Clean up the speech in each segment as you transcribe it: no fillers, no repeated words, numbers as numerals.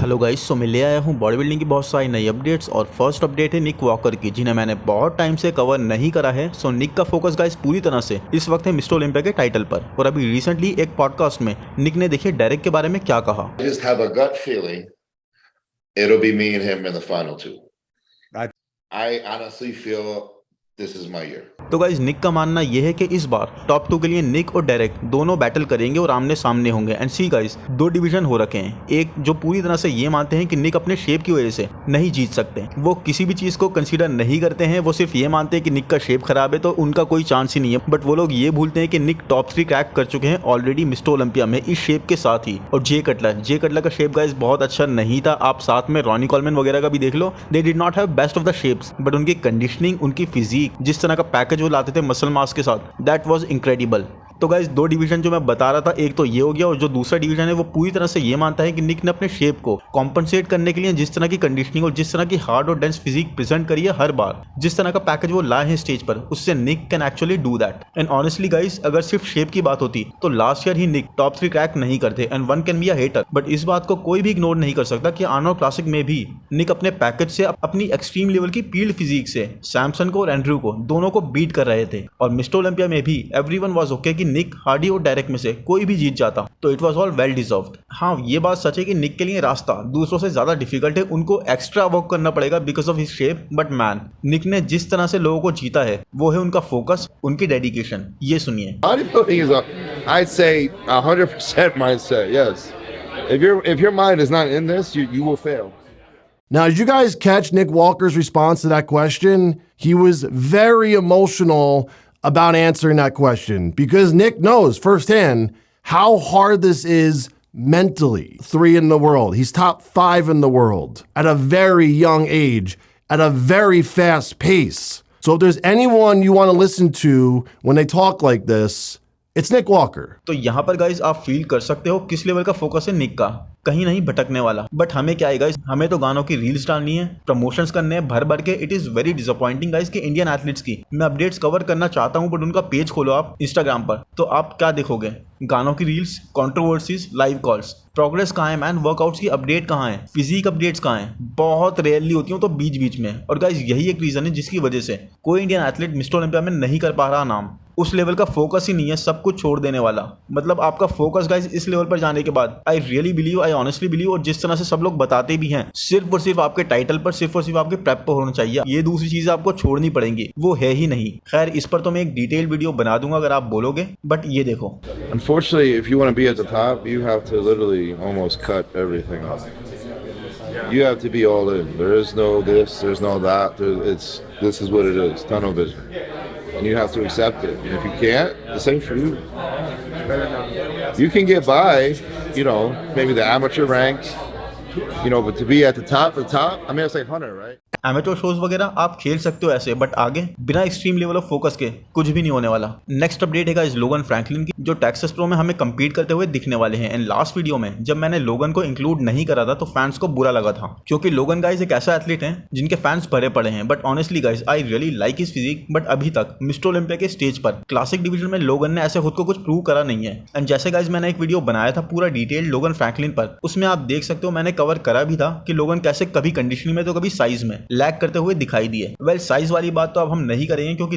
Hello guys, सो मैं ले आया हूँ बॉडी बिल्डिंग की बहुत सारी नई अपडेट्स और फर्स्ट अपडेट है निक वॉकर की, जिन्हें मैंने बहुत टाइम से कवर नहीं करा है। सो निक का फोकस गाइस पूरी तरह से इस वक्त है मिस्टर ओलंपिया के टाइटल पर। और अभी रिसेंटली एक पॉडकास्ट में निक ने देखिए डेरेक के बारे में क्या कहा। I just have a gut feeling it'll be me and him in the final two. I honestly feel this is my year. तो गाइज निक का मानना यह है कि इस बार टॉप 2 के लिए निक और डेरेक दोनों बैटल करेंगे और आमने सामने होंगे। एंड सी गाइज, दो डिवीजन हो रखे हैं। एक जो पूरी तरह से ये मानते हैं कि निक अपने शेप की वजह से नहीं जीत सकते, वो किसी भी चीज को कंसीडर नहीं करते हैं। वो सिर्फ ये मानते हैं कि निक का शेप खराब है तो उनका कोई चांस ही नहीं है। बट वो लोग ये भूलते हैं कि निक टॉप 3 क्रैक कर चुके हैं ऑलरेडी मिस्टर ओलंपिया में इस शेप के साथ ही। और जे कटलर का शेप गाइज बहुत अच्छा नहीं था। आप साथ में रॉनी कॉलमैन वगैरह का भी देख लो, they did not have best of the shapes, but उनकी कंडीशनिंग, उनकी फिजिक, जिस तरह का पैकेज वो लाते थे मसल मास के साथ, दैट वाज इनक्रेडिबल। तो गाइस दो डिवीजन जो मैं बता रहा था, एक तो ये हो गया, और जो दूसरा डिवीजन है वो पूरी तरह से ये मानता है कि निक ने अपने शेप को कॉम्पनसेट करने के लिए जिस तरह की कंडीशनिंग और जिस तरह की हार्ड और डेंस फिजिक प्रेजेंट करी है हर बार, जिस तरह का पैकेज वो लाए हैं स्टेज पर, उससे Nick can actually do that. And honestly guys, अगर सिर्फ शेप की बात होती तो लास्ट ईयर ही निक टॉप 3 क्रैक नहीं करते। And one can be a hater, but इस बात को कोई भी इग्नोर नहीं कर सकता कि आर्नोल्ड क्लासिक में भी निक अपने पैकेज से, अपनी एक्सट्रीम लेवल की फील्ड फिजिक से सैमसन को और एंड्रू को दोनों को बीट कर रहे थे। और मिस्टर ओलंपिया में भी एवरीवन वाज ओके कि निक, हार्डी और डायरेक्ट में से कोई भी जीत जाता, तो it was all well deserved. हाँ, ये बात सच है कि निक के लिए रास्ता दूसरों से ज्यादा डिफिकल्ट है, उनको एक्स्ट्रा वर्क करना पड़ेगा because of his shape. But man, Nick ने जिस तरह से लोगों को जीता है वो है उनका फोकस, उनकी डेडिकेशन। ये सुनिए। Bodybuilding is I'd say 100% mindset. Yes, if your mind is not in this, you will fail. Now, did you guys catch Nick Walker's response to that question? He was very emotional about answering that question because Nick knows firsthand how hard this is mentally. 3 in the world. He's top 5 in the world at a very young age, at a very fast pace. So if there's anyone you want to listen to when they talk like this, it's Nick Walker. तो यहाँ पर guys आप feel कर सकते हो किस level का focus है निक का, कहीं नहीं भटकने वाला। बट हमें क्या है गाइज, हमें तो गानों की रील्स डालनी है, प्रमोशंस करने हैं भर भर के। It is very disappointing guys कि इंडियन एथलीट्स की मैं अपडेट्स कवर करना चाहता हूं, बट उनका पेज खोलो आप इंस्टाग्राम पर तो आप क्या देखोगे? गानों की reels, controversies, live calls. Progress कहाँ है मैन? वर्कआउट्स की अपडेट कहाँ है? फिजिक अपडेट्स कहाँ है? बहुत रेयरली होती हूँ, तो बीच बीच में। और गाइज यही एक रीजन है जिसकी वजह से कोई इंडियन एथलीट मिस्टर ओलंपिया में नहीं कर पा रहा नाम। उस लेवल का फोकस ही नहीं है, सब कुछ छोड़ देने वाला। मतलब आपका फोकस गाइज इस लेवल पर जाने के बाद, I really believe, I honestly believe, और जिस तरह से सब लोग बताते भी हैं, सिर्फ और सिर्फ आपके टाइटल पर, सिर्फ और सिर्फ आपके प्रेप पर होना चाहिए। ये दूसरी चीजें आपको छोड़नी पड़ेंगी, वो है ही नहीं। खैर, इस पर तो मैं एक डिटेल वीडियो बना दूंगा अगर आप बोलोगे। बट ये देखो, Unfortunately, if you want to be at the top, you have to literally almost cut everything off. You have to be all in. There is no this, there's no that. This is what it is. Tunnel vision. And you have to accept it. And if you can't, the same for you. You can get by, maybe the amateur ranks, but to be at the top, I mean, it's like Hunter, right? Amateur shows वगैरह आप खेल सकते हो ऐसे, but आगे बिना extreme level of focus के कुछ भी नहीं होने वाला। नेक्स्ट अपडेट है गाइस लोगन फ्रैंकलिन की, जो टेक्सास प्रो में हमें compete करते हुए दिखने वाले हैं। एंड लास्ट वीडियो में जब मैंने लोगन को इंक्लूड नहीं करा था तो फैंस को बुरा लगा था, क्योंकि लोगन गाइस एक ऐसा एथलीट है जिनके फैंस भरे पड़े हैं। But honestly guys, I really like his physique, but अभी तक मिस्टर ओलंपिया के स्टेज पर क्लासिक डिवीजन में लोगन ने ऐसे खुद को कुछ प्रूव करा नहीं है। एंड जैसे गाइस मैंने एक वीडियो बनाया था पूरा डिटेल लोगन फ्रैंकलिन पर, उसमें आप देख सकते हो मैंने कवर करा भी था कि लोगन कैसे कभी कंडीशनिंग में तो कभी साइज में लैग करते हुए दिखाई दिए। वेल, साइज वाली बात तो अब हम नहीं करेंगे, क्योंकि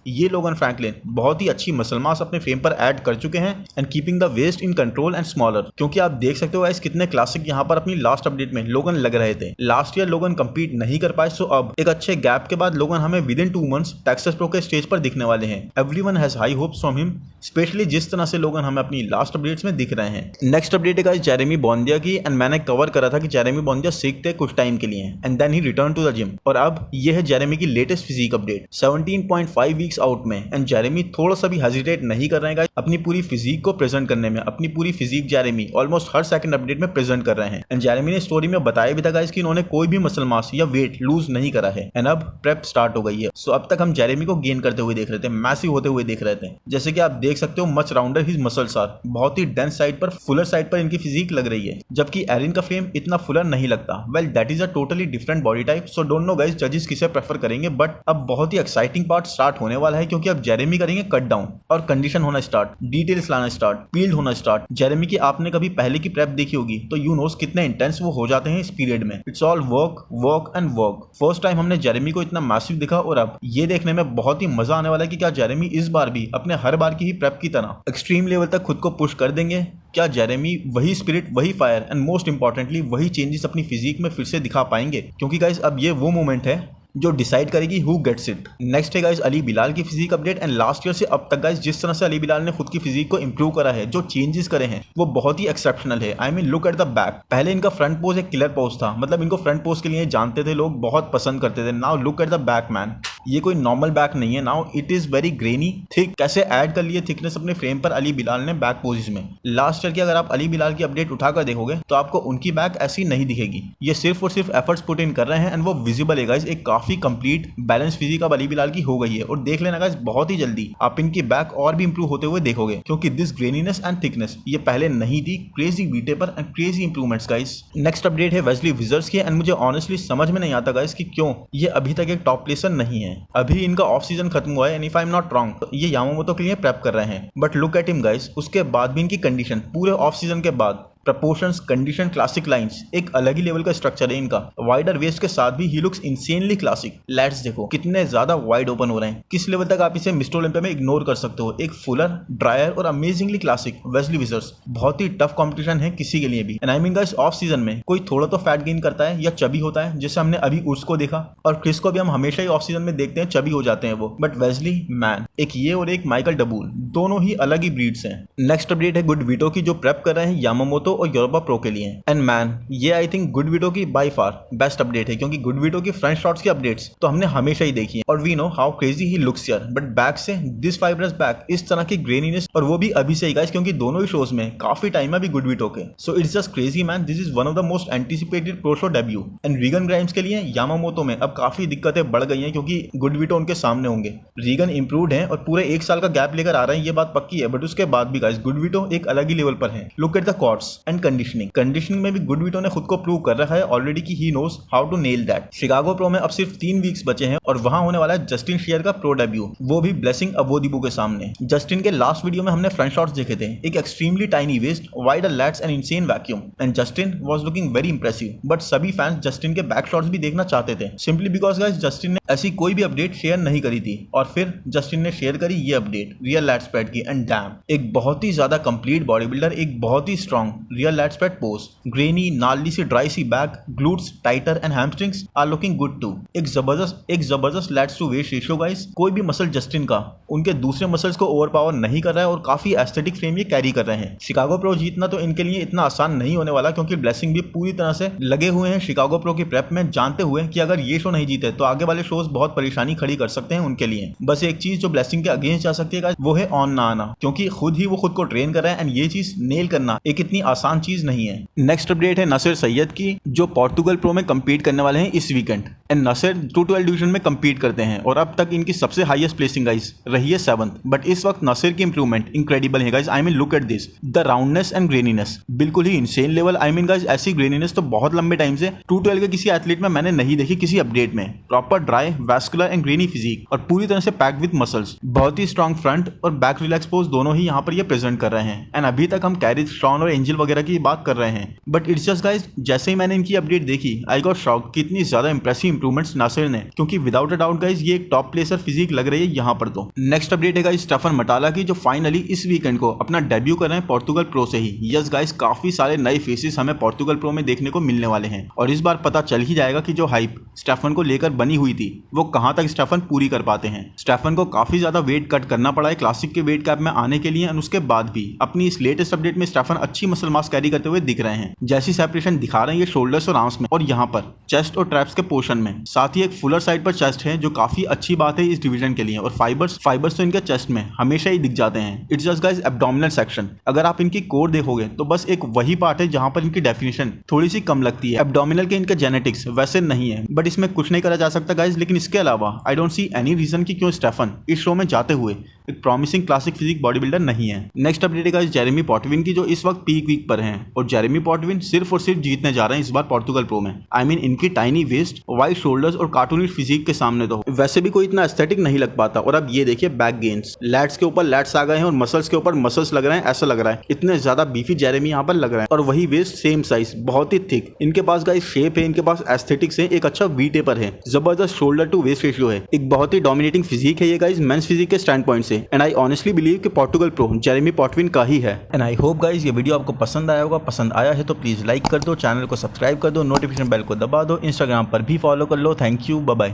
ये लोगन फ्रैंकलिन बहुत ही अच्छी मसल मास अपने फ्रेम पर ऐड कर चुके हैं and keeping the waist in control and smaller. क्योंकि आप देख सकते हो गाइस कितने क्लासिक यहाँ पर अपनी लास्ट अपडेट में लोगन लग रहे थे। लास्ट ईयर लोगन कंपीट नहीं कर पाए, सो अब एक अच्छे गैप के बाद लोगन हमें with in 2 months Texas pro के स्टेज पर दिखने वाले हैं। Everyone has high hopes from him, specially जिस तरह से लोगन हमें अपनी लास्ट अपडेट्स में दिख रहे हैं। नेक्स्ट अपडेट है गाइस जेरेमी बॉन्दिया की, एंड मैंने कवर करा था कि जेरेमी बॉन्दिया सिक थे कुछ टाइम के लिए and then he return to the gym. और अब ये है जेरेमी की latest physique update 17.5 weeks out में। एंड जेरेमी थोड़ा सा भी हेजिटेट नहीं कर रहे हैं अपनी पूरी फिजिक को प्रेजेंट करने में। अपनी पूरी फिजिक जेरेमी ऑलमोस्ट हर सेकंड अपडेट में प्रेजेंट कर रहे हैं। एंड जेरेमी ने स्टोरी में बताया भी था गाइस कि इन्होंने कोई भी मसल मास या वेट लूज नहीं करा है। एंड अब प्रेप स्टार्ट हो गई है। सो अब तक हम जेरेमी को गेन करते हुए देख रहे थे, मैसिव होते हुए देख रहे थे। जैसे कि आप देख सकते हो much rounder his muscles are, बहुत ही डेंस साइड पर, फुलर साइड पर इनकी फिजिक लग रही है, जबकि एरिन का फ्रेम इतना फुलर नहीं लगता। Well, that is a totally different body type. So don't know guys जजेस किसे प्रेफर करेंगे, बट अब बहुत ही एक्साइटिंग पार्ट स्टार्ट होने वाला है क्योंकि अब जेरेमी करेंगे कट डाउन और कंडीशन होना स्टार्ट, डिटेल्स लाना स्टार्ट, फील्ड होना स्टार्ट। जेरेमी की आपने कभी पहले की प्रेप देखी होगी तो यू नोस कितने इंटेंस वो हो जाते हैं इस पीरियड में। It's all work work and work. First time हमने जेरेमी को इतना मैसिव दिखा और अब ये देखने में बहुत ही मजा आने वाला है कि क्या जेरेमी इस बार भी अपने हर बार की ही प्रेप की तरह एक्सट्रीम लेवल तक खुद को पुश कर देंगे। क्या जेरेमी वही स्पिरिट, वही फायर एंड मोस्ट इंपॉर्टेंटली वही चेंजेस अपनी फिजिक में फिर से दिखा पाएंगे? क्योंकि गाइस अब ये वो मोमेंट है जो डिसाइड करेगी हु गेट्स इट। नेक्स्ट है गाइस अली बिलाल की physique update and last year से अब तक गाइस जिस तरह से अली बिलाल ने खुद की फिजिक को इंप्रूव करा है, जो चेंजेस करे हैं वो बहुत ही एक्सेप्शनल है। आई mean look at the back. पहले इनका फ्रंट पोज एक किलर पोज था, मतलब इनको फ्रंट पोज के लिए जानते थे लोग, बहुत पसंद करते थे। Now look at the back man, ये कोई नॉर्मल बैक नहीं है। Now it is very granny thick. कैसे ऐड कर लिए थिकनेस अपने फ्रेम पर अली बिलाल ने बैक पोजिस में। लास्ट ईयर की अगर आप अली बिलाल की अपडेट उठाकर देखोगे तो आपको उनकी बैक ऐसी नहीं दिखेगी। ये सिर्फ और सिर्फ एफर्ट्स पुट इन कर रहे हैं एंड वो विजिबल है गाइस। एक काफी कंप्लीट बैलेंस फिजिक अब अली बिलाल की हो गई है और देख लेना गाइस बहुत ही जल्दी आप इनकी बैक और भी इंप्रूव होते हुए देखोगे, क्योंकि दिस ग्रेनीनेस एंड थिकनेस ये पहले नहीं थी। क्रेजी बीटेपर and crazy improvements guys. Next update है वेस्ली विजर्ड्स की एंड मुझे ऑनेस्टली समझ में नहीं आता गाइस कि क्यों ये अभी तक एक टॉप प्लेसर नहीं है। अभी इनका ऑफ सीजन खत्म हुआ है and if I am not wrong ये यामामोतो के लिए प्रेप कर रहे हैं, but look at him guys. उसके बाद भी इनकी कंडीशन पूरे ऑफ सीजन के बाद प्रपोर्शंस, कंडीशन, क्लासिक लाइंस, एक अलग ही लेवल का स्ट्रक्चर है इनका। वाइडर वेस्ट के साथ भी he looks insanely classic. Let's देखो कितने ज्यादा वाइड ओपन हो रहे हैं, किस लेवल तक आप इसे मिस्टर ओलंपिया में इग्नोर कर सकते हो। एक फुलर, ड्रायर और अमेजिंगली क्लासिक वेस्ली विजर्ड्स बहुत ही टफ कंपटीशन है किसी के लिए भी। And I mean guys off season में कोई थोड़ा तो फैट गेन करता है या चबी होता है, जैसे हमने अभी उर्स को देखा, और क्रिस को भी हम हमेशा ही ऑफ सीजन में देखते हैं चबी हो जाते हैं वो। बट वेस्ली मैन, एक ये और एक माइकल डबूल, दोनों ही अलग ही ब्रीड्स हैं। नेक्स्ट अपडेट है गुड वीटो की, जो प्रेप कर रहे हैं यामामोतो और यूरोपा प्रो के लिए। एंड मैन ये आई थिंक गुड वीटो की बाय फार बेस्ट अपडेट है, क्योंकि गुड वीटो की फ्रंट शॉट्स की अपडेट्स तो हमने हमेशा ही देखी है और we know how crazy he looks here, but back से दिस फाइब्रस बैक, इस तरह की ग्रेनीनेस, और वो भी अभी से ही गाइस, क्योंकि दोनों ही शोज में काफी टाइम है अभी गुड वीटो के। So it's just crazy man. This is one of the most anticipated pro show debut. And Regan Grimes के लिए यामामोतो में अब काफी दिक्कतें बढ़ गई हैं, क्योंकि गुड वीटो उनके सामने होंगे। रीगन इंप्रूव्ड है और पूरे एक साल का गैप लेकर आ रहे हैं, ये बात पक्की है, बट उसके बाद भी गाइस गुड वीटो एक अलग ही लेवल पर है। Look at the quads and conditioning में भी गुड वीटो ने खुद को प्रूव कर रखा है ऑलरेडी कि he knows how to nail that. Chicago pro में अब सिर्फ 3 वीक्स बचे हैं और वहां होने वाला है जस्टिन शेयर का प्रो डेब्यू, वो भी ब्लेसिंग अवोदिबो के सामने। जस्टिन के लास्ट वीडियो में हमने फ्रंट शॉट्स देखे थे, एक extremely tiny waist, wider lats and insane vacuum, and Justin was looking very impressive. But सभी फैंस जस्टिन के बैक शॉट्स भी देखना चाहते थे, सिंपली बिकॉज गाइस जस्टिन ने ऐसी कोई भी अपडेट शेयर नहीं करी थी, और फिर जस्टिन ने शेयर करी ये अपडेट रियल लैट स्प्रेड की। एंड डैम, एक बहुत ही ज्यादा कंप्लीट बॉडी बिल्डर, एक बहुत ही strong rear lat spread pose, grainy नाली सी ड्राई सी back, glutes tighter and hamstrings are looking good too. एक जबरदस्त lats to waist ratio guys. कोई भी मसल जस्टिन का उनके दूसरे मसल्स को ओवरपावर नहीं कर रहा है और काफी एस्थेटिक फ्रेम ये कैरी कर रहे हैं। शिकागो प्रो जीतना तो इनके लिए इतना आसान नहीं होने वाला, क्योंकि ब्लेसिंग भी पूरी तरह से लगे हुए हैं शिकागो प्रो की प्रेप में, जानते हुए कि अगर ये शो नहीं जीते तो आगे वाले शोज बहुत परेशानी खड़ी कर सकते हैं उनके लिए। बस एक चीज जो ब्लेसिंग के अगेंस्ट जा सकती है वो है ऑन ना आना, क्योंकि खुद ही वो खुद को ट्रेन कर रहे हैं एंड ये चीज नेल करना एक इतनी आसान चीज नहीं है। नेक्स्ट अपडेट है नसीर सैयद की, जो पोर्टुगल प्रो में कंपीट करने वाले हैं इस वीकेंड। एंड नसीर 212 डिवीजन में कंपीट करते हैं और अब तक इनकी सबसे हाईएस्ट प्लेसिंग गाइस रही है 7th। बट इस वक्त नसीर की इंप्रूवमेंट इंक्रेडिबल है guys. I mean look at this, the roundness and graininess, बिल्कुल ही insane level. I mean guys ऐसी ग्रेनीनेस तो बहुत लंबे टाइम से 212 के किसी एथलीट में मैंने नहीं देखी किसी अपडेट में। Proper dry, vascular and grainy physique और पूरी तरह से पैक्ड विद मसल्स। बहुत ही स्ट्रॉन्ग फ्रंट और बैक रिलैक्स पोज दोनों ही यहाँ पर ये प्रेजेंट कर रहे हैं। एंड अभी तक हम कैरिज, शॉन और एंजल वगैरह की बात कर रहे हैं, बट इट्स जस्ट गाइस जैसे ही मैंने इनकी अपडेट देखी आई गॉट शॉक कितनी ज्यादा इंप्रेसिव इंप्रूवमेंट्स नासिर ने, क्योंकि विदाउट अ डाउट गाइस ये एक टॉप प्लेसर फिजिक लग रही है यहाँ पर। तो नेक्स्ट अपडेट है गाइस स्टेफन मटाला की, जो फाइनली इस वीकेंड को अपना डेब्यू कर रहे हैं पोर्टुगल प्रो से ही। यस गाइस, काफी सारे नए फेसेस हमें पोर्टुगल प्रो में देखने को मिलने वाले हैं और इस बार पता चल ही जाएगा कि जो हाइप स्टेफन को लेकर बनी हुई थी वो कहां तक स्टेफन पूरी कर पाते हैं। स्टेफन को काफी ज्यादा वेट कट करना पड़ा है क्लासिक के वेट कैप में आने के लिए, और उसके बाद भी अपनी इस लेटेस्ट अपडेट में स्टेफन अच्छी मसल मास कैरी करते हुए दिख रहे हैं। जैसी सेपरेशन दिखा रहे हैं ये शोल्डर्स और आर्म्स में और यहाँ पर चेस्ट और ट्रैप्स के पोर्शन में, साथ ही एक फुलर साइड पर चेस्ट है जो काफी अच्छी बात है इस डिवीजन के लिए। और फाइबर्स तो इनके चेस्ट में हमेशा ही दिख जाते हैं। It's just guys abdominal section, अगर आप इनकी कोर देखोगे तो बस एक वही पार्ट है जहां पर इनकी डेफिनेशन थोड़ी सी कम लगती है। एब्डोमिनल के इनके जेनेटिक्स वैसे नहीं है, बट इसमें कुछ नहीं करा जा सकता गाइस। लेकिन इसके अलावा I don't see any reason कि क्यों स्टेफन इस शो में जाते हुए एक promising classic physique bodybuilder नहीं है। नेक्स्ट अपडेट है गाइस जेरेमी पॉटविन की, जो इस वक्त पीक वीक पर हैं और जेरेमी पॉटविन सिर्फ और सिर्फ जीतने जा रहे हैं इस बार पोर्टुगल प्रो में। आई मीन इनकी टाइनी वेस्ट, वाइड शोल्डर्स और कार्टूनिश फिजिक के सामने तो वैसे भी कोई इतना एस्थेटिक नहीं लग पाता। और अब ये देखिए बैक गेन्स, लैट्स के ऊपर लैट्स आ गए हैं और मसल्स के ऊपर मसल्स लग रहे हैं, ऐसा लग रहा है इतने ज्यादा बीफी जेरेमी यहाँ पर लग रहा है। और वही वेस्ट सेम साइज, बहुत ही थिक। इनके पास गाइस शेप है, इनके पास एस्थेटिक्स है, एक अच्छा वी टेपर है, जबरदस्त शोल्डर टू वेस्ट रेशियो है, एक बहुत ही डोमिनेटिंग फिजिक है ये गाइस मेंस फिजिक के स्टैंड पॉइंट से। एंड आई ऑनेस्टली बिलीव कि पोर्टुगल प्रो जेरेमी पॉटविन का ही है। एंड आई होप गाइस ये वीडियो आपको पसंद आया होगा। पसंद आया है तो प्लीज लाइक कर दो, चैनल को सब्सक्राइब कर दो, नोटिफिकेशन बेल को दबा दो, इंस्टाग्राम पर भी फॉलो कर लो। Thank you, bye bye.